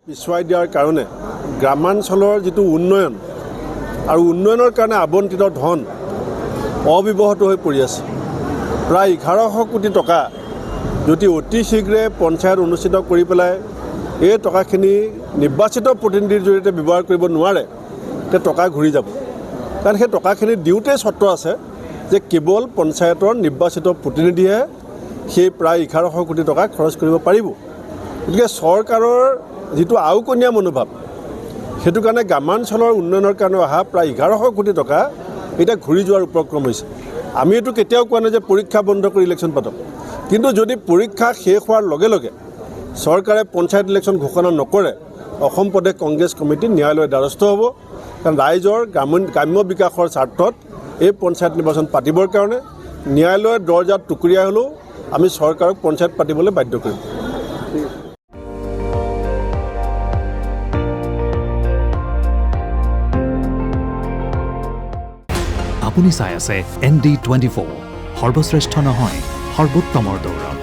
পিছুৱাই দিয়াৰ কাৰণে গ্ৰামাঞ্চলৰ যিটো উন্নয়ন আৰু উন্নয়নৰ কাৰণে আবণ্টিত ধন অব্যৱহৃত হৈ পৰি আছে। প্ৰায় 1100 কোটি টকা যদি অতি শীঘ্ৰে পঞ্চায়ত অনুষ্ঠিত কৰি পেলাই এই টকাখিনি নিৰ্বাচিত প্ৰতিনিধিৰ জৰিয়তে ব্যৱহাৰ কৰিব নোৱাৰে, তে টকা ঘূৰি যাব। কাৰণ সেই টকাখিনি দিওঁতে চৰ্ত আছে যে কেৱল পঞ্চায়তৰ নিৰ্বাচিত প্ৰতিনিধিয়ে সেই প্ৰায় 1100 কোটি টকা খৰচ কৰিব পাৰিব। গতিকে চৰকাৰৰ যিটো আওকণীয়া মনোভাৱ, সেইটো কাৰণে গ্ৰামাঞ্চলৰ উন্নয়নৰ কাৰণে অহা প্ৰায় 1100 কোটি টকা এতিয়া ঘূৰি যোৱাৰ উপক্ৰম হৈছে। আমি এইটো কেতিয়াও কোৱা নাই যে পৰীক্ষা বন্ধ কৰি ইলেকশ্যন পাতক, কিন্তু যদি পৰীক্ষা শেষ হোৱাৰ লগে লগে চৰকাৰে পঞ্চায়ত ইলেকশ্যন ঘোষণা নকৰে, অসম প্ৰদেশ কংগ্ৰেছ কমিটি ন্যায়ালয়ৰ দ্বাৰস্থ হ'ব। কাৰণ ৰাইজৰ গ্ৰাম্য বিকাশৰ স্বাৰ্থত এই পঞ্চায়ত নিৰ্বাচন পাতিবৰ কাৰণে ন্যায়ালয়ৰ দৰ্জাত টুকুৰিয়াই হ'লেও আমি চৰকাৰক পঞ্চায়ত পাতিবলৈ বাধ্য কৰিম। আপুনি চাই আছে ND24, সৰ্বশ্ৰেষ্ঠ নহয় সৰ্বোত্তমৰ দৌৰত।